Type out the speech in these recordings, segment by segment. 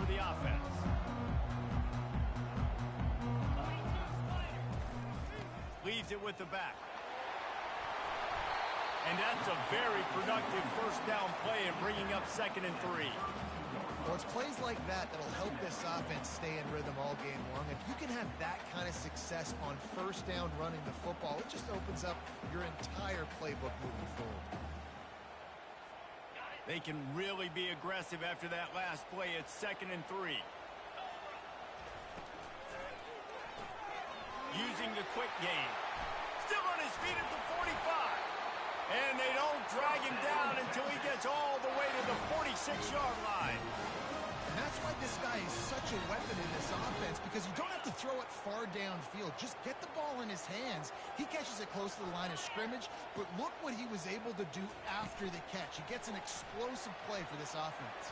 for the offense. Leaves it with the back. And that's a very productive first down play and bringing up 2nd and 3. Well, it's plays like that that'll help this offense stay in rhythm all game long. If you can have that kind of success on first down running the football, it just opens up your entire playbook moving forward. They can really be aggressive after that last play. It's 2nd and 3. Using the quick game. Still on his feet at the 45. And they don't drag him down until he gets all the way to the 46-yard line. And that's why this guy is such a weapon in this offense, because you don't have to throw it far downfield. Just get the ball in his hands. He catches it close to the line of scrimmage, but look what he was able to do after the catch. He gets an explosive play for this offense.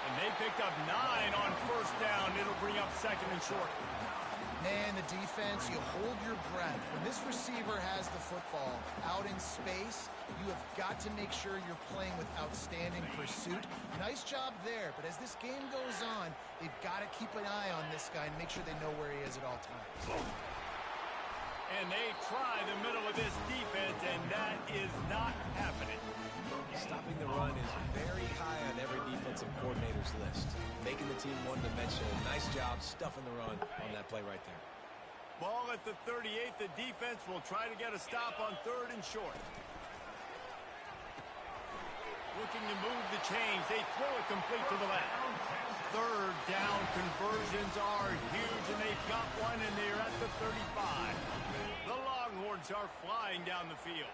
And they picked up 9 on first down. It'll bring up 2nd and short. Man, the defense, you hold your breath. When this receiver has the football out in space, you have got to make sure you're playing with outstanding pursuit. Nice job there, but as this game goes on, they've got to keep an eye on this guy and make sure they know where he is at all times. And they try the middle of this defense, and that is not happening. Stopping the run is very high on every defensive coordinator's list. Making the team one-dimensional. Nice job stuffing the run on that play right there. Ball at the 38. The defense will try to get a stop on 3rd and short. Looking to move the chains. They throw it complete to the left. 3rd down conversions are huge, and they've got one, and they're at the 35. The Longhorns are flying down the field.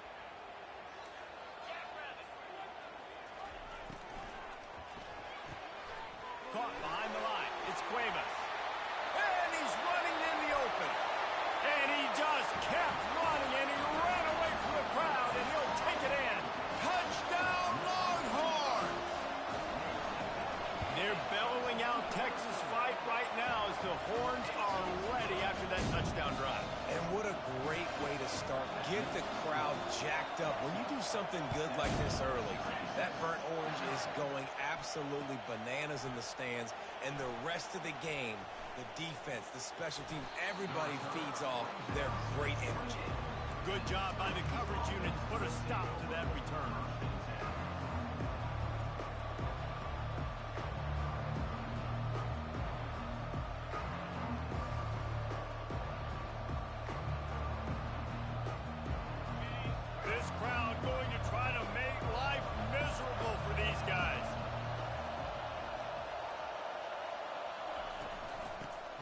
Caught behind the line. It's Cuevas. And he's running in the open. And he just kept running, and he ran away from the crowd, and he'll take it in. Touchdown, Longhorns! They're bellowing out Texas fight right now as the Horns are ready after that touchdown drive. And what a great way to start. Get the crowd jacked up. When you do something good like this early, that burnt orange is going absolutely bananas in the stands. And the rest of the game, the defense, the special teams, everybody feeds off their great energy. Good job by the coverage unit to put a stop to that return. This crowd going to try to make life miserable for these guys.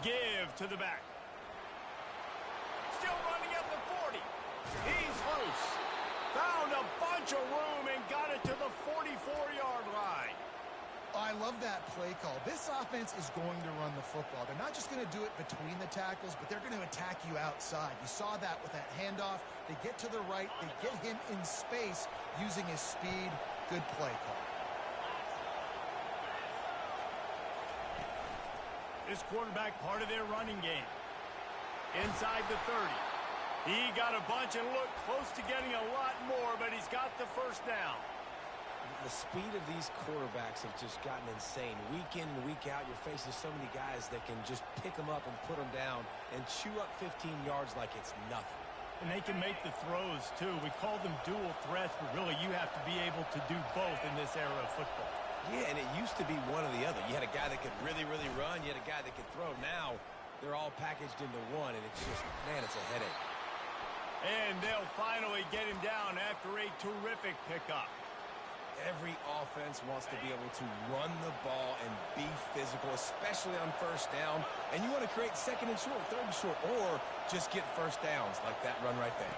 Give to the back. Still running at the 40. He's loose. Found a bunch of room and got it to the 44-yard line. I love that play call. This offense is going to run the football. They're not just going to do it between the tackles, but they're going to attack you outside. You saw that with that handoff. They get to the right. They get him in space using his speed. Good play call. This quarterback part of their running game. Inside the 30. He got a bunch and looked close to getting a lot more, but he's got the first down. The speed of these quarterbacks have just gotten insane. Week in and week out, you're facing so many guys that can just pick them up and put them down and chew up 15 yards like it's nothing. And they can make the throws, too. We call them dual threats, but really you have to be able to do both in this era of football. Yeah, and it used to be one or the other. You had a guy that could really, really run. You had a guy that could throw. Now they're all packaged into one, and it's just, man, it's a headache. And they'll finally get him down after a terrific pickup. Every offense wants to be able to run the ball and be physical, especially on first down. And you want to create 2nd and short, 3rd and short, or just get first downs like that run right there.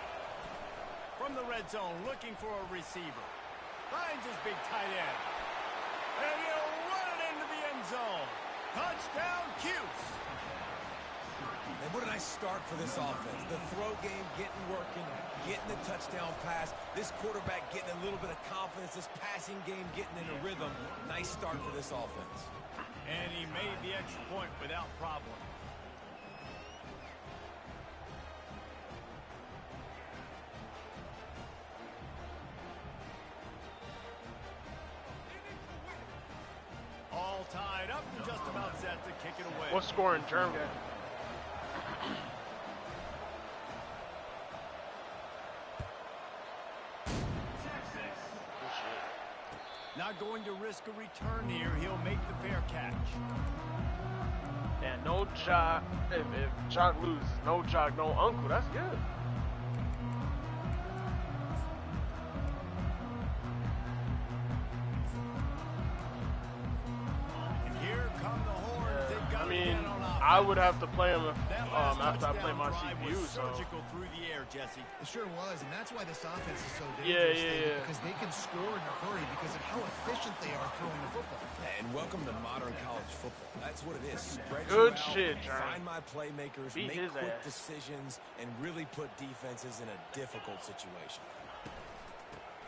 From the red zone, looking for a receiver. Finds his big tight end. And he'll run it into the end zone. Touchdown, Cuse. And what a nice start for this offense. The throw game getting working, getting the touchdown pass. This quarterback getting a little bit of confidence. This passing game getting in a rhythm. Nice start for this offense. And he made the extra point without problem. set to kick it away. What score in Germany? Not going to risk a return here. He'll make the fair catch. And no jock. If Jock loses, no jock, no uncle. That's good. And here come the horns. They've got I mean, to get on offense. I would have to play him after I play touchdown my drive CPU. was So surgical through the air, Jesse. It sure was, and that's why this offense is so Yeah, dangerous. yeah. Because they can score in a hurry because of how efficient they are throwing the football. And welcome to modern college football. That's what it is. Spread Good you out, shit, Jeremy. find my playmakers, Beat make his quick ass. decisions, and really put defenses in a difficult situation.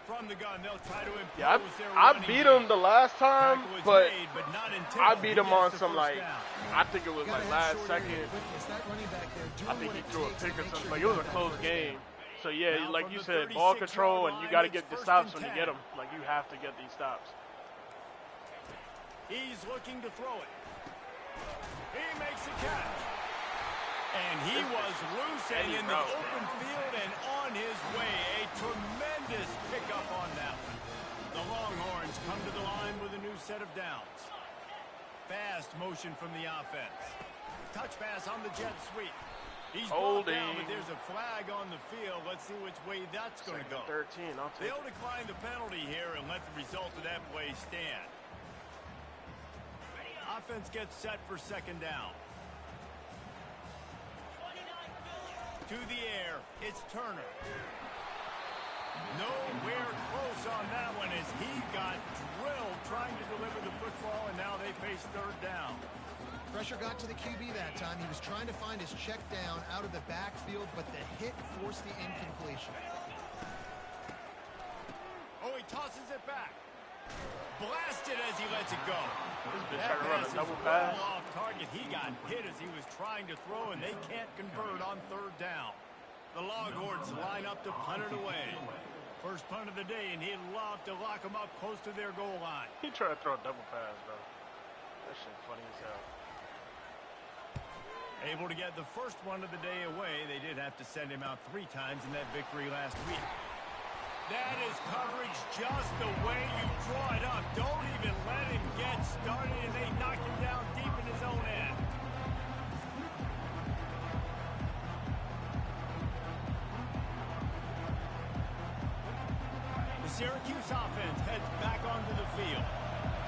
From the gun, they'll try to impose yeah, their I running beat game. him the last time, Tackle was but made, not intended. I beat him He on gets the some first like down. I think it was Gotta like have last short second. area quickness. That running back there doing I think what he it threw a takes pick to or make something. sure Like you it was a get that close first game. down. So yeah, Now like from you the said, ball 36-yard control, and you line, got to it's get the first stops and when you 10. get them. Like you have to get these stops. He's looking to throw it. He makes the catch. And he was loose and in the open field and on his way. A tremendous pickup on that one. The Longhorns come to the line with a new set of downs. Fast motion from the offense. Touch pass on the jet sweep. He's brought down, but there's a flag on the field. Let's see which way that's going to go. 13, I'll take They'll it. decline the penalty here and let the result of that play stand. Offense gets set for second down. To the air, it's Turner. Nowhere close on that one as he got drilled trying to deliver the football, and now they face third down. Pressure got to the QB that time. He was trying to find his check down out of the backfield, but the hit forced the incompletion. Oh, he tosses it back. Blasted as he lets it go. This bitch That trying to run a pass double is pass. well off target. He got hit as he was trying to throw, and they can't convert on third down. The Longhorns line up to punt it away. First punt of the day, and he'd love to lock them up close to their goal line. He tried to throw a double pass, bro. That shit funny as hell. Able to get the first one of the day away. They did have to send him out 3 times in that victory last week. That is coverage just the way you draw it up. Don't even let him get started, and they knock him down deep in his own end. The Syracuse offense heads back onto the field.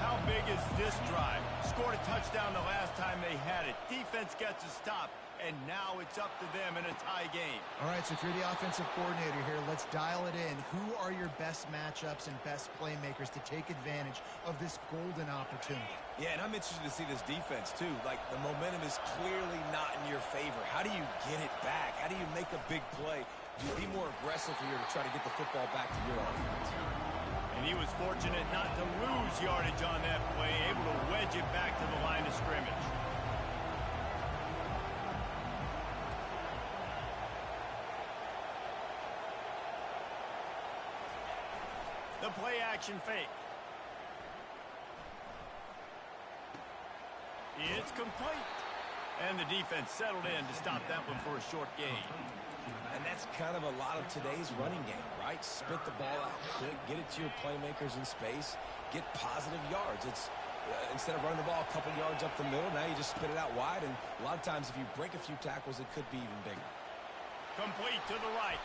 How big is this drive? Scored a touchdown the last time they had it. Defense gets a stop, and now it's up to them in a tie game. All right, so if you're the offensive coordinator here, let's dial it in. Who are your best matchups and best playmakers to take advantage of this golden opportunity? Yeah, and I'm interested to see this defense, too. Like, the momentum is clearly not in your favor. How do you get it back? How do you make a big play? Do you be more aggressive here to try to get the football back to your offense? And he was fortunate not to lose yardage on that play, able to wedge it back to the line of scrimmage. The play action fake. It's complete. And the defense settled in to stop that one for a short gain. And that's kind of a lot of today's running game, right? Spit the ball out quick, get it to your playmakers in space, get positive yards. It's instead of running the ball a couple yards up the middle, now you just spit it out wide, and a lot of times if you break a few tackles, it could be even bigger. Complete to the right.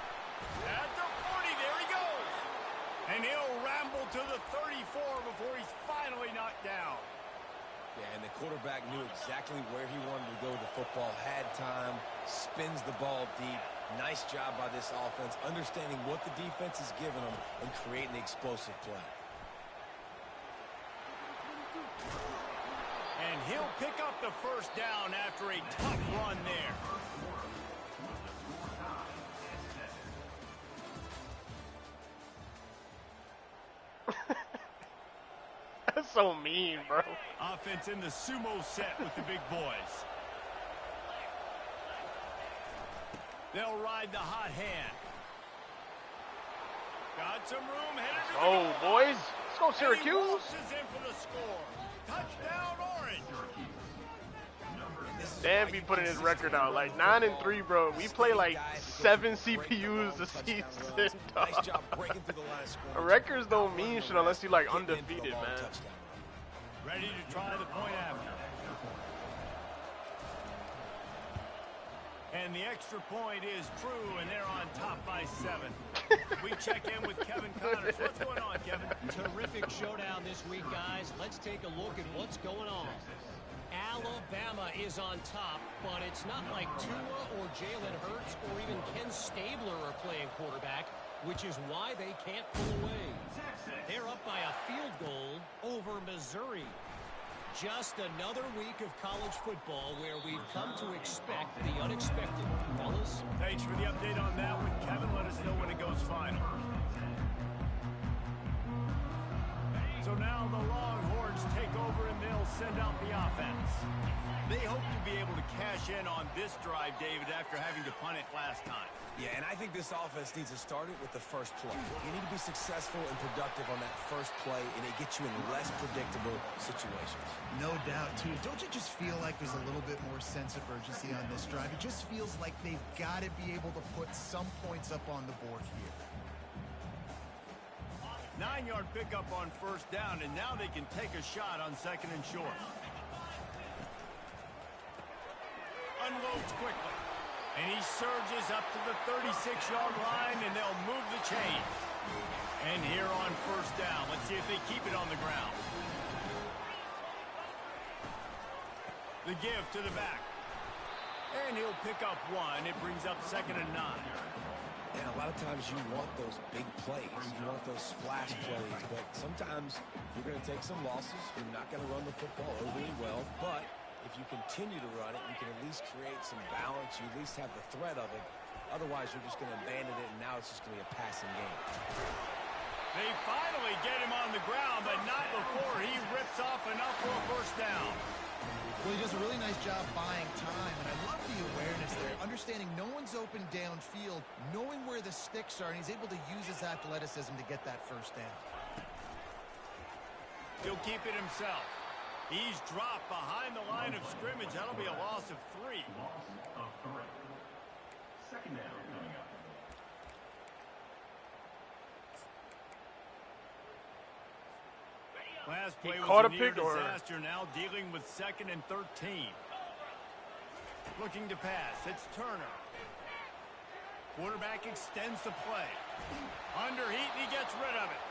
At the 40, there he goes. And he'll ramble to the 34 before he's finally knocked down. Yeah, and the quarterback knew exactly where he wanted to go with the football, had time, spins the ball deep. Nice job by this offense, understanding what the defense is giving them and creating the explosive play. And he'll pick up the first down after a tough run there. That's so mean, bro. Offense in the sumo set with the big boys. They'll ride the hot hand. Got some room headed to the Oh, goal. boys. Let's go, And he Syracuse. waltzes in for the score. Touchdown, Orange. Dan be putting his record out like 9-3, bro. We play like 7 CPUs a season. Nice job breaking through the line of scrimmage. Records don't mean shit unless you like undefeated, man. Ready to try the point after. And the extra point is true, and they're on top by 7. We check in with Kevin Connors. What's going on, Kevin? Terrific showdown this week, guys. Let's take a look at what's going on. Alabama is on top, but it's not like Tua or Jalen Hurts or even Ken Stabler are playing quarterback, which is why they can't pull away. They're up by a field goal over Missouri. Just another week of college football where we've come to expect the unexpected. Fellas? Thanks for the update on that one, Kevin. Let us know when it goes final. So now the Longhorns take over and they'll send out the offense. They hope to be able to cash in on this drive, David, after having to punt it last time. Yeah, and I think this offense needs to start it with the first play. You need to be successful and productive on that first play, and it gets you in less predictable situations. No doubt, too. Don't you just feel like there's a little bit more sense of urgency on this drive? It just feels like they've got to be able to put some points up on the board here. 9-yard pickup on first down, and now they can take a shot on second and short. Unloads quickly. And he surges up to the 36-yard line, and they'll move the chains. And here on first down, let's see if they keep it on the ground. The give to the back. And he'll pick up 1. It brings up second and 9. And a lot of times you want those big plays. You want those splash plays. But sometimes you're going to take some losses. You're not going to run the football overly well. But if you continue to run it, you can at least create some balance. You at least have the threat of it. Otherwise, you're just going to abandon it, and now it's just going to be a passing game. They finally get him on the ground, but not before he rips off enough for a first down. Well, he does a really nice job buying time, and I love the awareness there. Understanding no one's open downfield, knowing where the sticks are, and he's able to use his athleticism to get that first down. He'll keep it himself. He's dropped behind the line of scrimmage. That'll be a loss of 3. Second down coming up. Last play caught was a a near pick or- disaster, now dealing with second and 13. Looking to pass. It's Turner. Quarterback extends the play. Under heat, and he gets rid of it.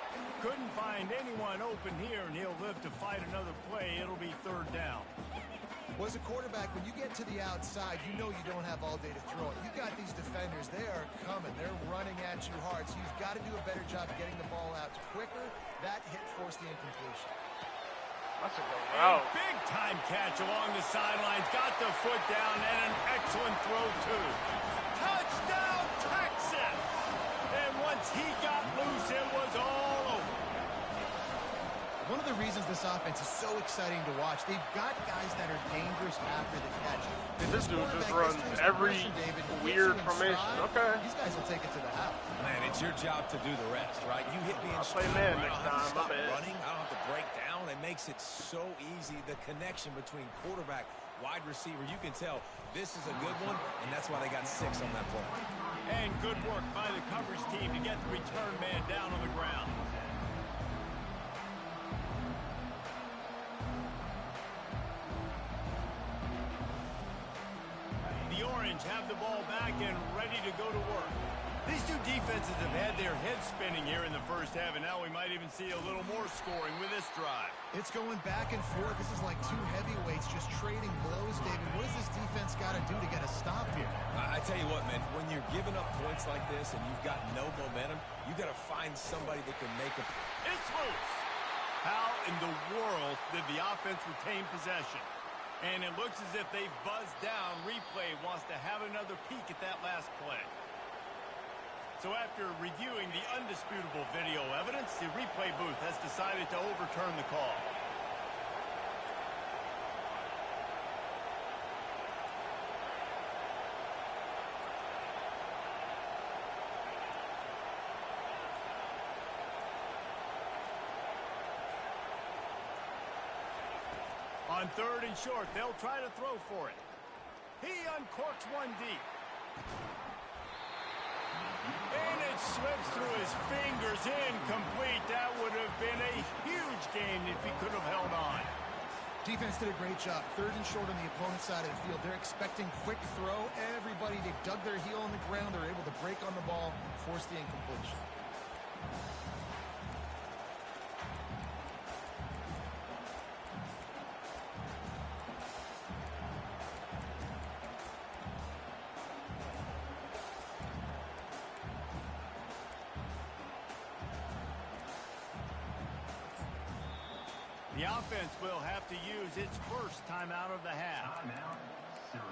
Couldn't find anyone open here, and he'll live to fight another play. It'll be third down. Well, as a quarterback, when you get to the outside, you know you don't have all day to throw it. You got these defenders. They are coming. They're running at you hard, so you've got to do a better job getting the ball out quicker. That hit forced the incompletion. That's a good A route. big-time catch along the sidelines. Got the foot down, and an excellent throw, too. Touchdown, Texas! And once he got loose, it was all over. One of the reasons this offense is so exciting to watch, they've got guys that are dangerous after the catch. If This dude quarterback just gets runs to his every progression, David, hits weird you in formation. stride, Okay. These guys will take it to the house. Man, it's your job to do the rest, right? You hit me in I'll play stride, man right? next I don't have to time, my stop bad. running. I don't have to break down. It makes it so easy. The connection between quarterback, wide receiver, you can tell this is a good one, and that's why they got 6 on that play. And good work by the coverage team to get the return man down on the ground. The Orange have the ball back and ready to go to work. These two defenses have had their heads spinning here in the first half, and now we might even see a little more scoring with this drive. It's going back and forth. This is like two heavyweights just trading blows, David. What does this defense got to do to get a stop here? I tell you what, man, when you're giving up points like this and you've got no momentum, you got to find somebody that can make a... It's loose. How in the world did the offense retain possession? And it looks as if they've buzzed down. Replay wants to have another peek at that last play. So after reviewing the undisputable video evidence, the replay booth has decided to overturn the call. On third and short, they'll try to throw for it. He uncorks one deep. And it slips through his fingers, incomplete. That would have been a huge gain if he could have held on. Defense did a great job. 3rd and short on the opponent's side of the field. They're expecting quick throw. Everybody, they dug their heel on the ground. They're able to break on the ball, force the incompletion. The offense will have to use its first timeout of the half. Timeout, Syracuse.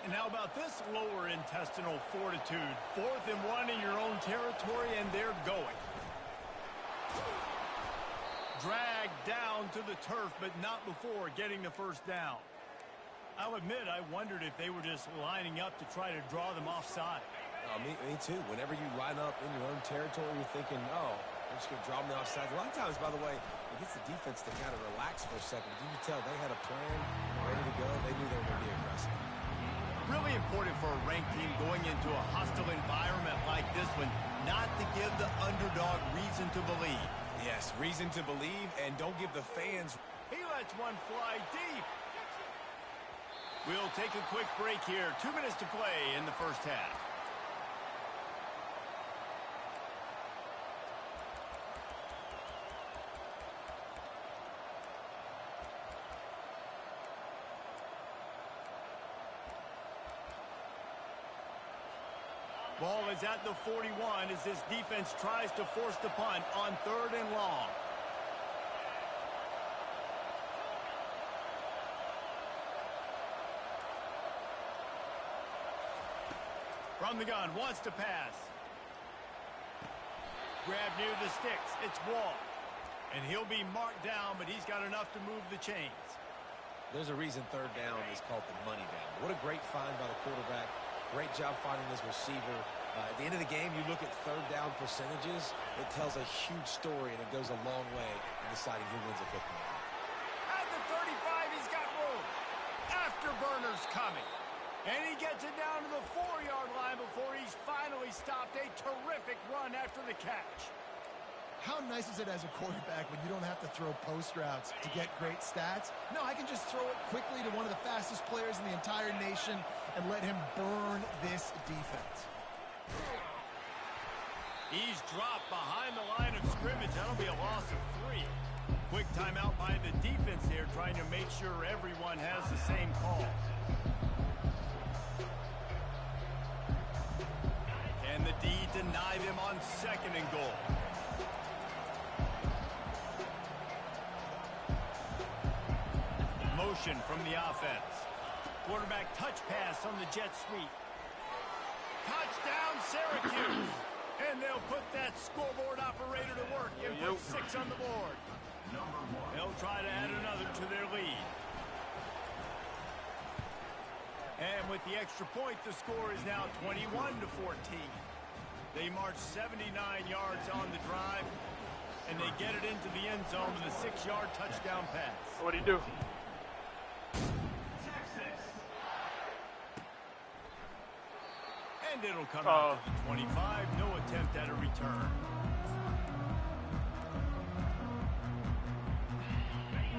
And how about this lower intestinal fortitude? 4th and 1 in your own territory, and they're going. Dragged down to the turf, but not before getting the first down. I'll admit, I wondered if they were just lining up to try to draw them offside. Me too. Whenever you line up in your own territory, you're thinking, oh, I'm just going to draw them offside. A lot of times, by the way, it gets the defense to kind of relax for a second. You can tell they had a plan, ready to go. They knew they were going to be aggressive. Really important for a ranked team going into a hostile environment like this one, not to give the underdog reason to believe. Yes, reason to believe, and don't give the fans. He lets one fly deep. We'll take a quick break here. 2 minutes to play in the first half. Ball is at the 41 as this defense tries to force the punt on 3rd and long. From the gun, wants to pass. Grab near the sticks. It's Wall. And he'll be marked down, but he's got enough to move the chains. There's a reason 3rd down is called the money down. What a great find by the quarterback. Great job finding his receiver. At the end of the game, you look at 3rd down percentages. It tells a huge story, and it goes a long way in deciding who wins a football game. At the 35, he's got room. Afterburner's coming. And he gets it down to the 4-yard line before he's finally stopped. A terrific run after the catch. How nice is it as a quarterback when you don't have to throw post routes to get great stats? No, I can just throw it quickly to one of the fastest players in the entire nation and let him burn this defense. He's dropped behind the line of scrimmage. That'll be a loss of 3. Quick timeout by the defense here, trying to make sure everyone has the same call. Can the D deny them on 2nd and goal? Motion from the offense. Quarterback touch pass on the jet sweep. Touchdown, Syracuse. And they'll put that scoreboard operator to work and put 6 on the board. They'll try to add another to their lead. And with the extra point, the score is now 21-14. They march 79 yards on the drive, and they get it into the end zone with a 6-yard touchdown pass. What'd he do? And it'll come out to the 25. No attempt at a return.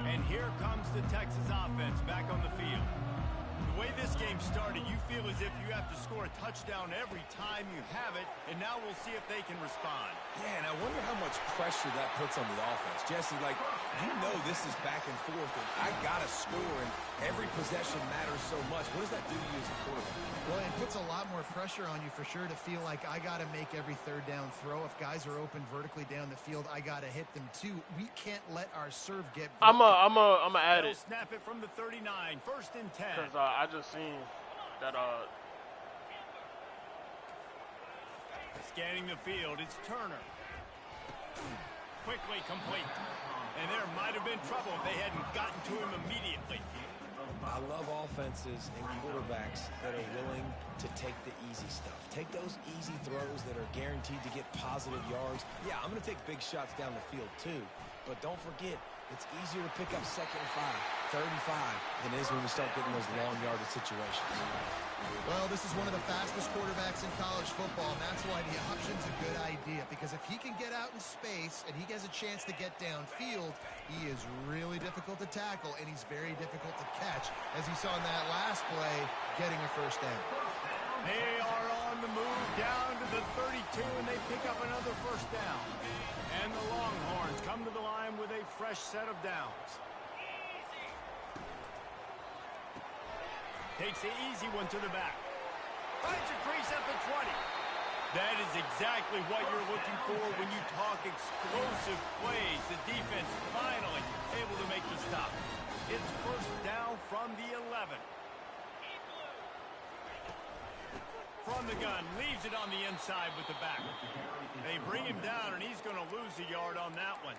And here comes the Texas offense back on the field. The way this game started, you feel as if you have to score a touchdown every time you have it, and now we'll see if they can respond. Yeah, and I wonder how much pressure that puts on the offense. Jesse, like, you know this is back and forth, and I got to score, and every possession matters so much. What does that do to you as a quarterback? Well, it puts a lot more pressure on you for sure to feel like I got to make every 3rd down throw. If guys are open vertically down the field, I got to hit them too. We can't let our serve get. I'm a add it. Snap it from the 39. 1st and 10. Because I just seen that Scanning the field, it's Turner. quickly complete. And there might have been trouble if they hadn't gotten to him immediately. I love offenses and quarterbacks that are willing to take the easy stuff. Take those easy throws that are guaranteed to get positive yards. Yeah, I'm going to take big shots down the field too. But don't forget, it's easier to pick up 2nd and 5, 3rd and 5 than it is when we start getting those long yardage situations. Well, this is one of the fastest quarterbacks in college football, and that's why the option's a good idea. Because if he can get out in space and he has a chance to get downfield, he is really difficult to tackle, and he's very difficult to catch, as you saw in that last play, getting a first down. They are on the move down to the 32, and they pick up another first down. And the Longhorns come to the line with a fresh set of downs. Takes the easy one to the back. Finds a crease at the 20. That is exactly what you're looking for when you talk explosive plays. The defense finally able to make the stop. It's first down from the 11. From the gun, leaves it on the inside with the back. They bring him down, and he's going to lose a yard on that one.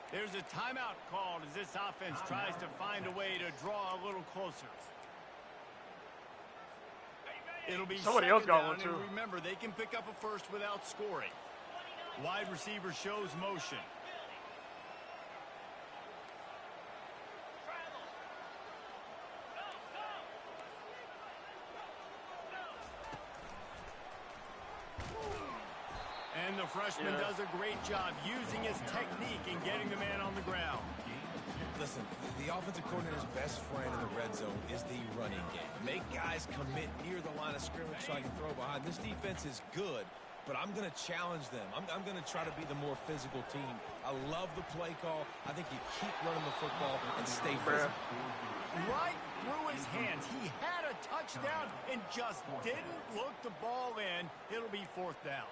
There's a timeout called as this offense tries to find a way to draw a little closer. It'll be Somebody else got down, one, too. and remember, they can pick up a first without scoring. Wide receiver shows motion. And the freshman does a great job using his technique and getting the man on the ground. Listen, the offensive coordinator's best friend in the red zone is the running game. Make guys commit near the line of scrimmage so I can throw behind. This defense is good, but I'm going to challenge them. I'm going to try to be the more physical team. I love the play call. I think you keep running the football and stay physical. Right through his hands. He had a touchdown and just didn't look the ball in. It'll be fourth down.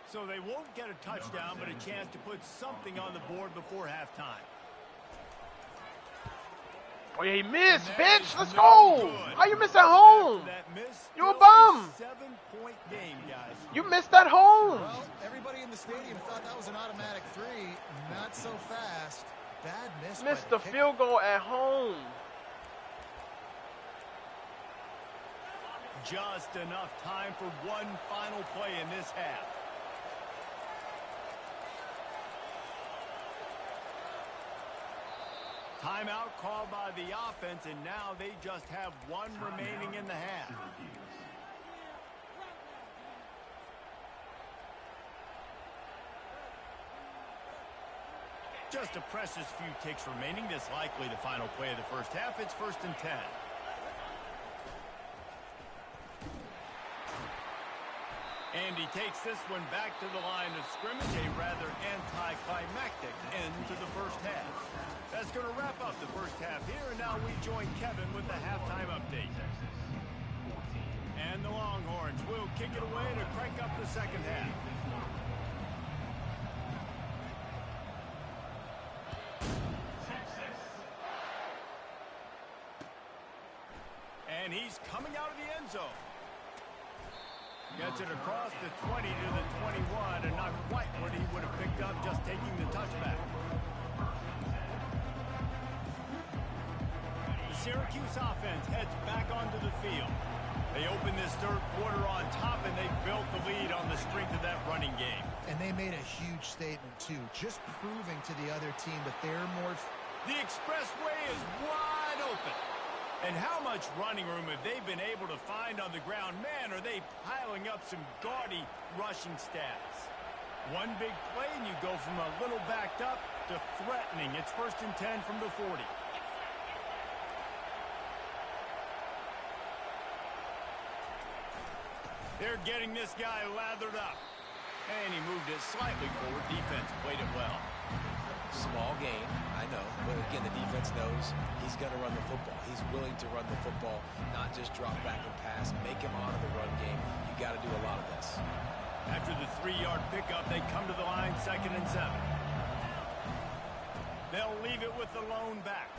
So they won't get a touchdown, but a chance to put something on the board before halftime. Oh, yeah, he missed, bitch. Let's go. How you miss at home? You a bum. 7-point game, guys. You missed at home. Well, everybody in the stadium thought that was an automatic 3. Not so fast. Bad miss. Missed the field goal at home. Just enough time for one final play in this half. Timeout called by the offense, and now they just have one remaining in the half. Just a precious few ticks remaining. This likely the final play of the first half. It's 1st and 10. And he takes this one back to the line of scrimmage, a rather anticlimactic end to the first half. That's going to wrap up the first half here, and now we join Kevin with the halftime update. And the Longhorns will kick it away to crank up the second half. And he's coming out of the end zone. Gets it across the 20 to the 21, and not quite what he would have picked up just taking the touchback. The Syracuse offense heads back onto the field. They open this third quarter on top, and they built the lead on the strength of that running game. And they made a huge statement, too, just proving to the other team that they're more... The expressway is wide open. And how much running room have they been able to find on the ground? Man, are they piling up some gaudy rushing stats. One big play, and you go from a little backed up to threatening. It's 1st and 10 from the 40. They're getting this guy lathered up. And he moved it slightly forward. Defense played it well. Small gain, I know, but again, the defense knows he's going to run the football. He's willing to run the football, not just drop back and pass, make him honor the run game. You got to do a lot of this. After the 3-yard pickup, they come to the line 2nd and 7. They'll leave it with the lone back.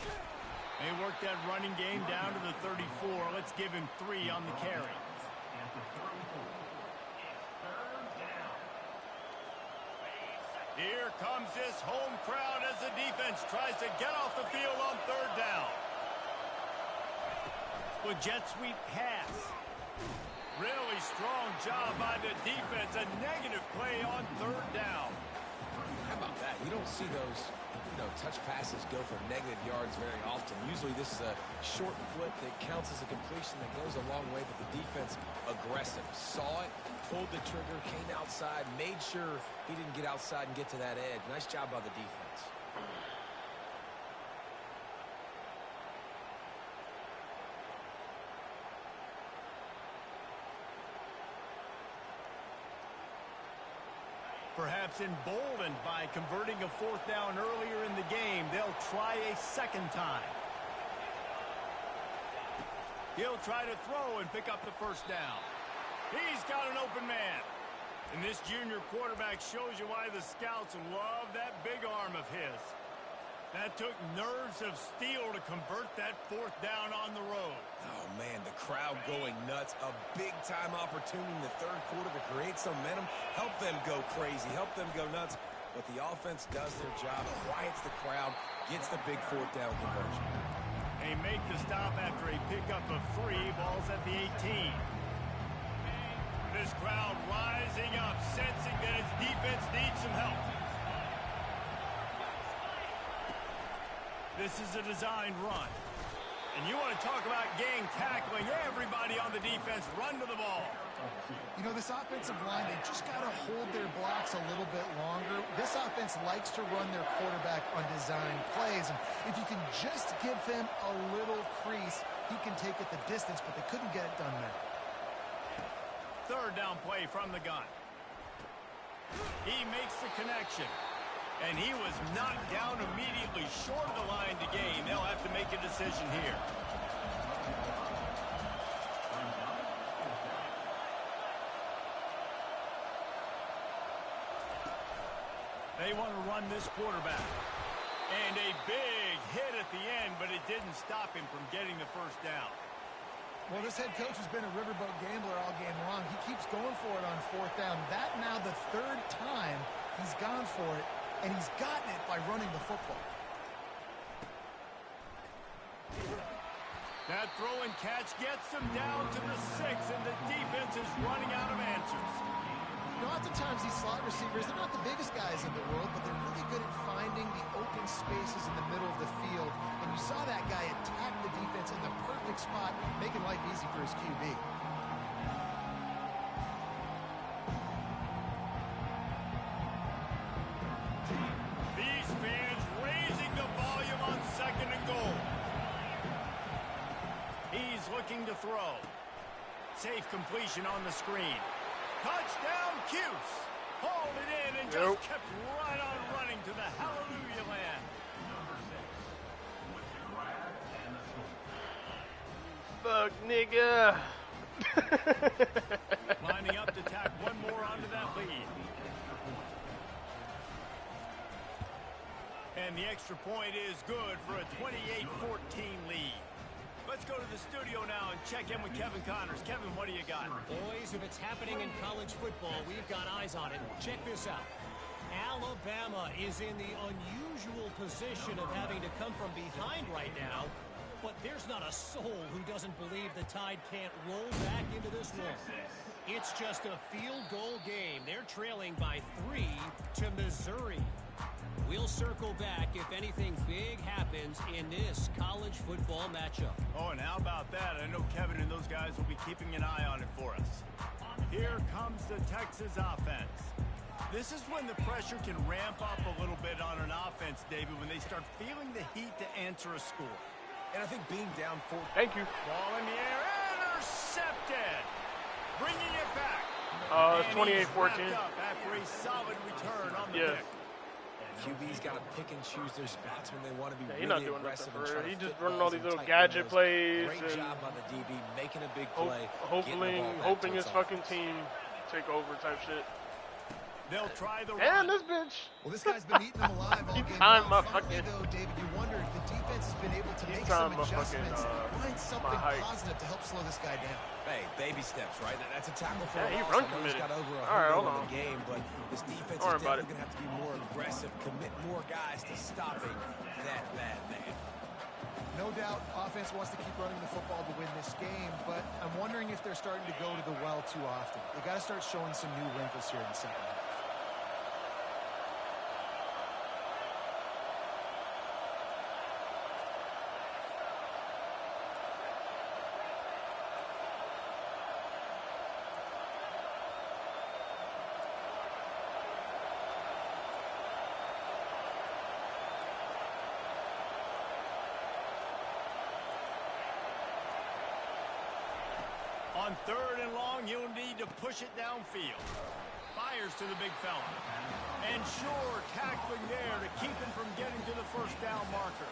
They work that running game down to the 34. Let's give him 3 on the carry. Here comes this home crowd as the defense tries to get off the field on third down. With jet sweep pass. Really strong job by the defense. A negative play on third down. How about that? You don't see those, touch passes go for negative yards very often. Usually this is a short flip that counts as a completion that goes a long way, but the defense aggressive. Saw it, pulled the trigger, came outside, made sure he didn't get outside and get to that edge. Nice job by the defense. Perhaps emboldened by converting a fourth down earlier in the game, they'll try a second time. He'll try to throw and pick up the first down. He's got an open man. And this junior quarterback shows you why the scouts love that big arm of his. That took nerves of steel to convert that fourth down on the road. Oh, man, the crowd going nuts. A big-time opportunity in the third quarter to create some momentum, help them go crazy, help them go nuts. But the offense does their job, quiets the crowd, gets the big fourth down conversion. They make the stop after a pickup of 3, balls at the 18. This crowd rising up, sensing that its defense needs some help. This is a designed run. And you want to talk about gang tackling. Everybody on the defense run to the ball. You know, this offensive line, they just got to hold their blocks a little bit longer. This offense likes to run their quarterback on design plays. And if you can just give him a little crease, he can take it the distance, but they couldn't get it done there. Third down play from the gun. He makes the connection. And he was knocked down immediately short of the line to gain. They'll have to make a decision here. They want to run this quarterback. And a big hit at the end, but it didn't stop him from getting the first down. Well, this head coach has been a riverboat gambler all game long. He keeps going for it on fourth down. That now the third time he's gone for it. And he's gotten it by running the football. That throw and catch gets them down to the 6, and the defense is running out of answers. Oftentimes these slot receivers, they're not the biggest guys in the world, but they're really good at finding the open spaces in the middle of the field. And you saw that guy attack the defense in the perfect spot, making life easy for his QB. Looking to throw. Safe completion on the screen. Touchdown, Cuse. Hauled it in and just kept right on running to the hallelujah land. Fuck, nigga. Lining up to tack one more onto that lead. And the extra point is good for a 28-14 lead. Let's go to the studio now and check in with Kevin Connors. Kevin, what do you got? Boys, if it's happening in college football, we've got eyes on it. Check this out. Alabama is in the unusual position of having to come from behind right now, but there's not a soul who doesn't believe the Tide can't roll back into this one. It's just a field goal game. They're trailing by 3 to Missouri. We'll circle back if anything big happens in this college football matchup. Oh, and how about that? I know Kevin and those guys will be keeping an eye on it for us. Here comes the Texas offense. This is when the pressure can ramp up a little bit on an offense, David, when they start feeling the heat to answer a score. And I think being down 4. Thank you. Ball in the air, intercepted. Bringing it back. 28-14. After a solid return on the pick. QB's got to pick and choose their spots when they want to be He's really not doing aggressive. nothing for real. He's just running all these little gadget plays. Great and job by the DB, making a big play. hoping his fucking team take over type shit. They'll try the And run. this bitch. Well, this guy's been eating them alive all He game timed long. my Finally, fucking- though, David, you wonder if the defense has been able to He make timed some my fucking, adjustments, find something height. positive to help slow this guy down. Hey, baby steps, right? That's a tackle for Yeah, a he loss. run I know he's committed. got over All right, 100 hold on on. the game, but this defense Don't worry is about definitely going to have to be more aggressive, commit more guys to stopping that bad man. No doubt, offense wants to keep running the football to win this game, but I'm wondering if they're starting to go to the well too often. They got to start showing some new wrinkles here in the second half. On 3rd and long, you'll need to push it downfield. Fires to the big fella. And sure, tackling there to keep him from getting to the first down marker.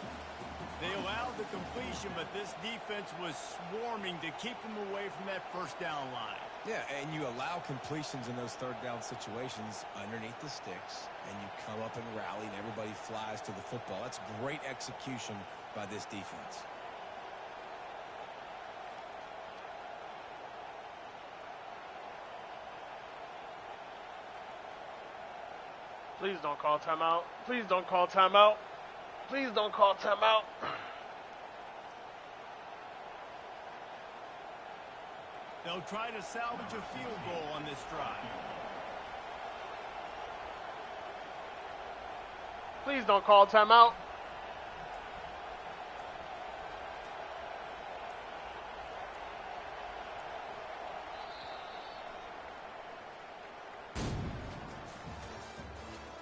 They allowed the completion, but this defense was swarming to keep him away from that first down line. Yeah, and you allow completions in those 3rd down situations underneath the sticks, and you come up and rally, and everybody flies to the football. That's great execution by this defense. Please don't call timeout. Please don't call timeout. Please don't call timeout. They'll try to salvage a field goal on this drive. Please don't call timeout.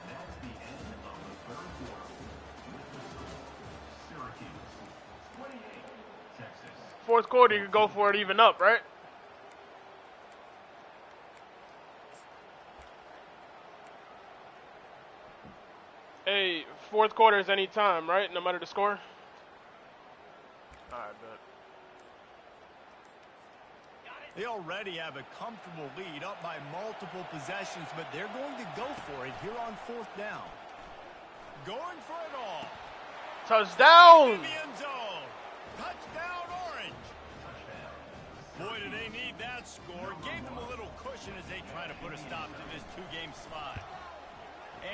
That's the end of the third quarter. With the score, Syracuse 28, Texas. Fourth quarter, you could go for it even up, right? Hey, fourth quarter is any time, right? No matter the score? Alright, bet. They already have a comfortable lead up by multiple possessions, but they're going to go for it here on 4th down. Going for it all. Touchdown! In the end zone. Touchdown, Orange. Boy, do they need that score. Gave them a little cushion as they try to put a stop to this 2-game slide.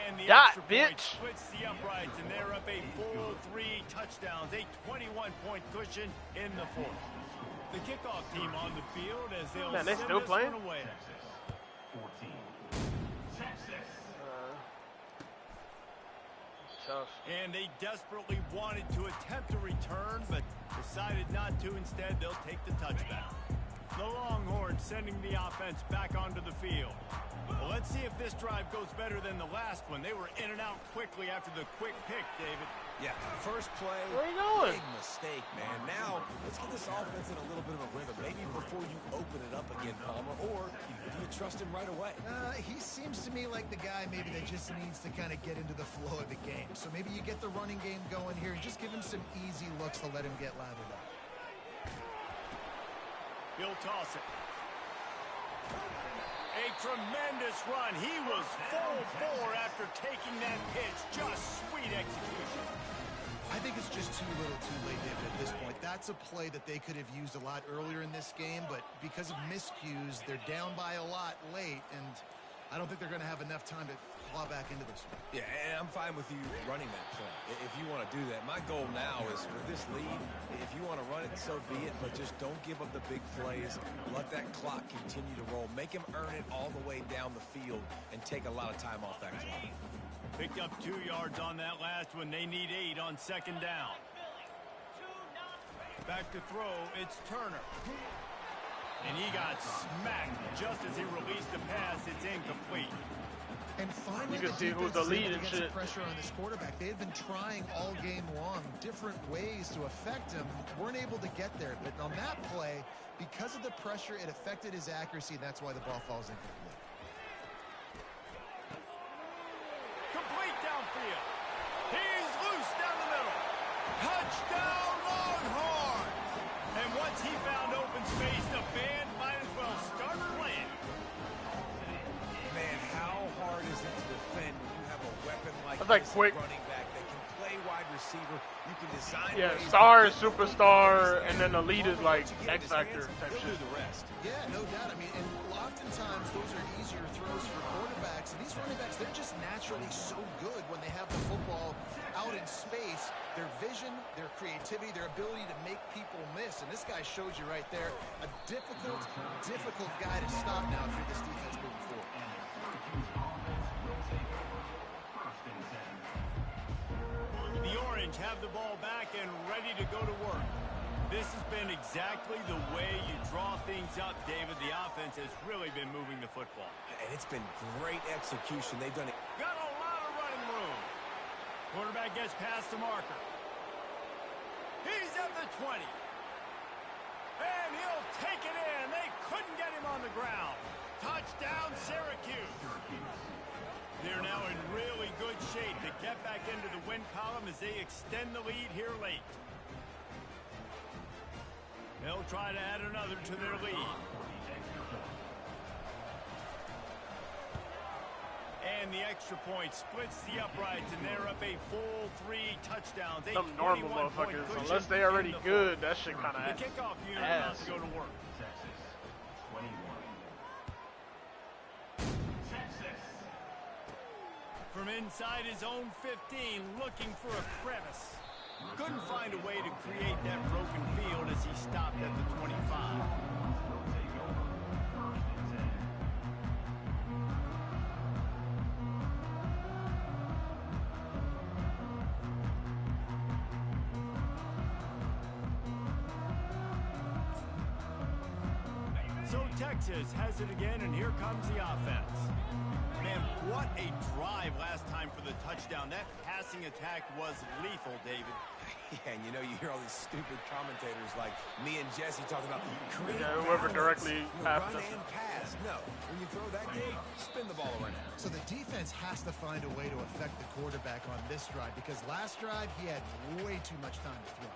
And the Dot, extra point bitch. splits the uprights, and they're up a full 3 touchdowns, a 21-point cushion in the 4th. The kickoff team on the field as they'll Man, they send still this playing? one away. 14, Texas. Tough. And they desperately wanted to attempt a return, but decided not to. Instead, they'll take the touchback. The Longhorns sending the offense back onto the field. Well, let's see if this drive goes better than the last one. They were in and out quickly after the quick pick, David. Yeah, first play, Where you going? big mistake, man. Now, let's get this offense in a little bit of a rhythm. Maybe before you open it up again, Palmer, or do you trust him right away? He seems to me like the guy maybe that just needs to kind of get into the flow of the game. So maybe you get the running game going here and just give him some easy looks to let him get lathered up. He'll toss it. A tremendous run. He was full bore after taking that pitch. Just sweet execution. I think it's just too little too late, David, at this point. That's a play that they could have used a lot earlier in this game, but because of miscues, they're down by a lot late, and I don't think they're going to have enough time to claw back into this one. Yeah, and I'm fine with you running that play if you want to do that. My goal now is with this lead, if you want to run it, so be it, but just don't give up the big plays. Let that clock continue to roll. Make him earn it all the way down the field and take a lot of time off that clock. Picked up 2 yards on that last one. They need 8 on 2nd down. Back to throw. It's Turner. And he got smacked just as he released the pass. It's incomplete. And finally, You can the see who's defense the is able lead to and get some shit. pressure on this quarterback. They had been trying all game long, different ways to affect him. Weren't able to get there. But on that play, because of the pressure, it affected his accuracy, and that's why the ball falls incomplete. Complete downfield. He's loose down the middle. Touchdown, Longhorns! And once he found open space, the band might as well start playing. Man, how hard is like quick. Running back that can play wide receiver. You can design Yeah, ways star to is get him superstar, open. and then elite is like Once you get X in his Factor hands, type he'll shit. do the rest. Yeah, no doubt. I mean, and oftentimes those are easier throws for quarterbacks. And these running backs, they're just naturally so good when they have the football out in space. Their vision, their creativity, their ability to make people miss. And this guy shows you right there, a difficult guy to stop now if you're this defense moving forward. The Orange have the ball back and ready to go to work. This has been exactly the way you draw things up, David. The offense has really been moving the football. And it's been great execution. They've done it. Got a lot of running room. Quarterback gets past the marker. He's at the 20. And he'll take it in. They couldn't get him on the ground. Touchdown, Syracuse. They're now in really good shape to get back into the win column as they extend the lead here late. They'll try to add another to their lead. And the extra point splits the uprights, and they're up a full 3 touchdowns. Some normal motherfuckers, unless they already good, that shit kind of The kickoff unit about to go to work. Texas 21. Texas. From inside his own 15, looking for a crevice. Couldn't find a way to create that broken field as he stopped at the 25. So Texas has it again, and here comes the offense. Man, what a drive last time for the touchdown. That passing attack was lethal, David. Yeah, and you know, you hear all these stupid commentators like me and Jesse talking about create whoever balance. directly You after. run and pass. No, when you throw that game, spin the ball around. So the defense has to find a way to affect the quarterback on this drive because last drive he had way too much time to throw.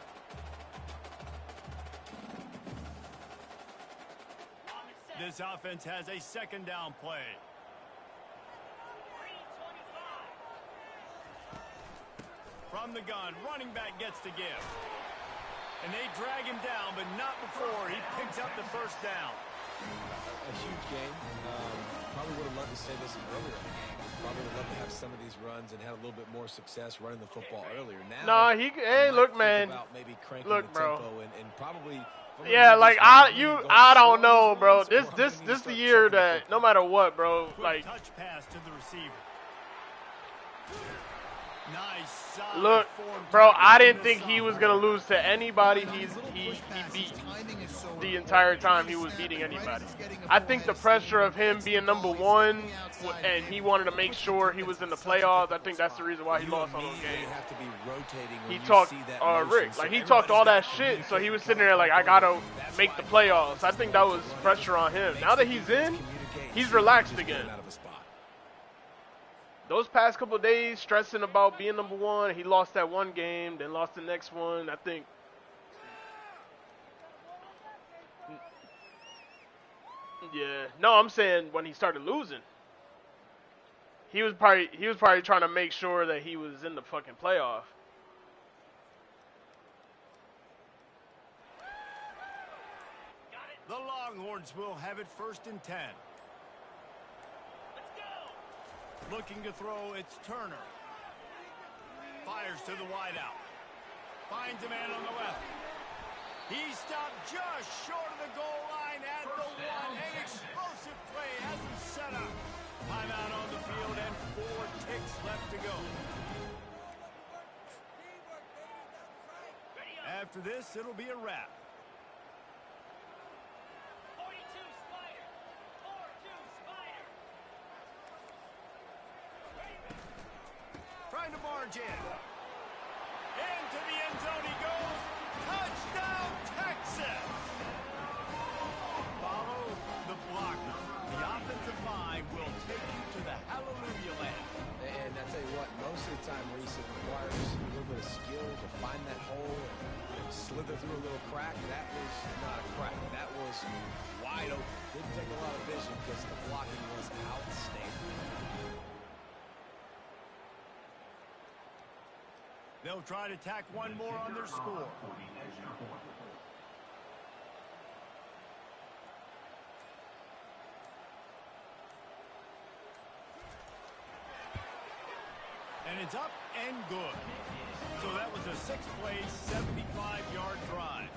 This offense has a second down play. From the gun, running back gets the give. And they drag him down, but not before he picks up the first down. A huge game. Probably would have loved to say this earlier in the game. Probably would have loved to have some of these runs and had a little bit more success running the football earlier. Now, Nah, hey, look, man. Maybe cranking Look, the bro. tempo and probably. Yeah, like I don't know, bro. This the year that no matter what, bro. Like, touch pass to the receiver. Nice, solid look, form bro. tackle I from didn't this think he was sophomore. gonna lose to anybody. He beat the entire time he was beating anybody. I think the pressure of him being number one, and he wanted to make sure he was in the playoffs. I think that's the reason why he lost all those games. Have to be rotating when He you talked, see that motion. Rick, So like he talked all that everybody's shit, got so he was sitting there like, I gotta make the playoffs. I think that was pressure on him. Now that he's in, he's relaxed again. out of a spot. Those past couple of days, stressing about being number one, he lost that one game, then lost the next one. I think. Yeah, no, I'm saying when he started losing, he was probably trying to make sure that he was in the fucking playoff. The Longhorns will have it 1st and 10. Looking to throw, it's Turner. Fires to the wideout. Finds a man on the left. He stopped just short of the goal line at the 1. An explosive play has him set up. Timeout on the field and 4 ticks left to go. After this, it'll be a wrap. Trying to barge in. Into the end zone he goes. Touchdown, Texas! Follow the blocker. The offensive line will take you to the hallelujah land. And I tell you what, most of the time, Reese, it requires a little bit of skill to find that hole and slither through a little crack. That was not a crack. That was wide open. Didn't take a lot of vision because the blocking was outstanding. They'll try to tack one more on their score. For the extra point. And it's up and good. So that was a 6-play, 75-yard drive.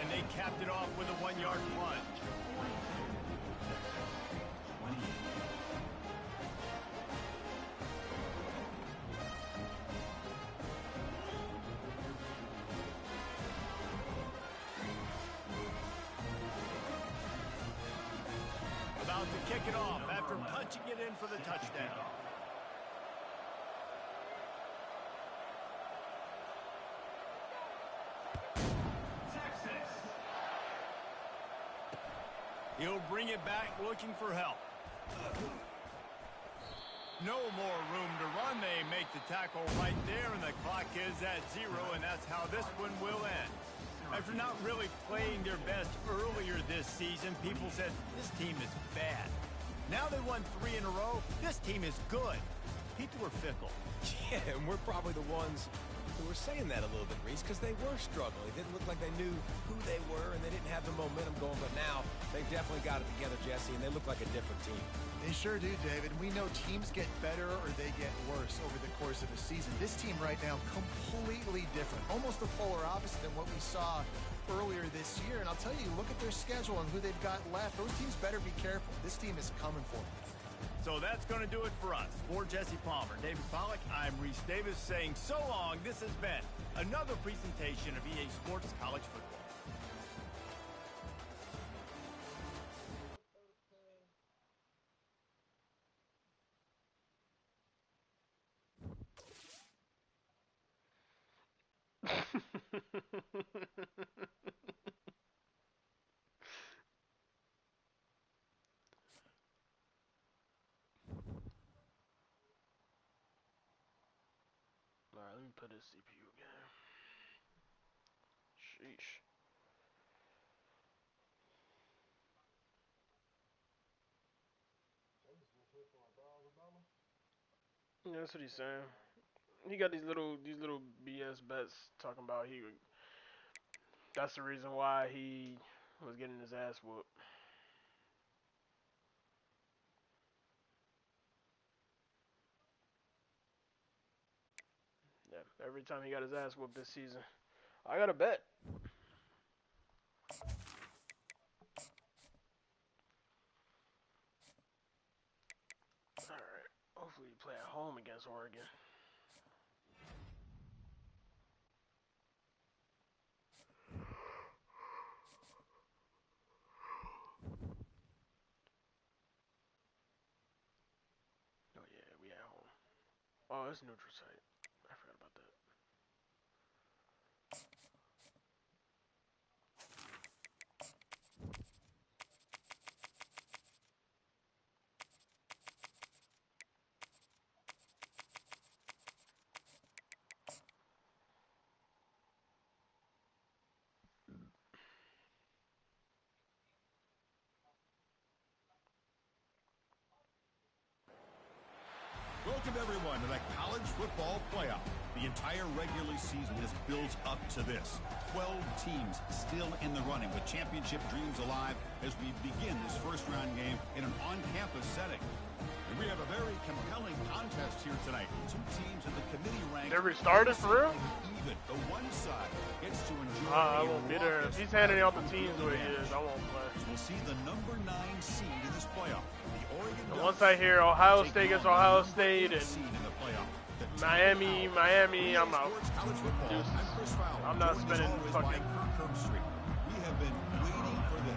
And they capped it off with a 1-yard plunge. About to kick it off after punching it in for the touchdown. He'll bring it back looking for help. No more room to run. They make the tackle right there, and the clock is at 0, and that's how this one will end. After not really playing their best earlier this season, people said, this team is bad. Now they won 3 in a row. This team is good. People are fickle. Yeah, and we're probably the ones who were saying that a little bit, Reese, because they were struggling. It didn't look like they knew who they were, and they didn't have the momentum going. But now they've definitely got it together, Jesse, and they look like a different team. They sure do, David. We know teams get better or they get worse over the course of a season. This team right now, completely different. Almost the polar opposite than what we saw earlier this year. And I'll tell you, look at their schedule and who they've got left. Those teams better be careful. This team is coming for them. So that's going to do it for us. For Jesse Palmer, David Pollack, I'm Reese Davis saying so long. This has been another presentation of EA Sports College Football. Alright, let me put his CPU again. Sheesh. Yeah, that's what he's saying. He got these little BS bets talking about that's the reason why he was getting his ass whooped. Yeah, every time he got his ass whooped this season. I got a bet. Alright, hopefully you play at home against Oregon. Oh yeah, we at home. Oh, it's neutral site. I forgot about that. Welcome, everyone, to the College Football Playoff. The entire regular season has built up to this. 12 teams still in the running with championship dreams alive as we begin this first-round game in an on-campus setting. And we have a very compelling contest here tonight. 2 teams in the committee ranks. Never started for real? Even the one side gets to enjoy I won't be there. If he's handing out the teams the way he is, I won't play. We'll see the number 9 seed in this playoff. And once I hear Ohio State gets Ohio State and Miami, I'm out. I'm not spending fucking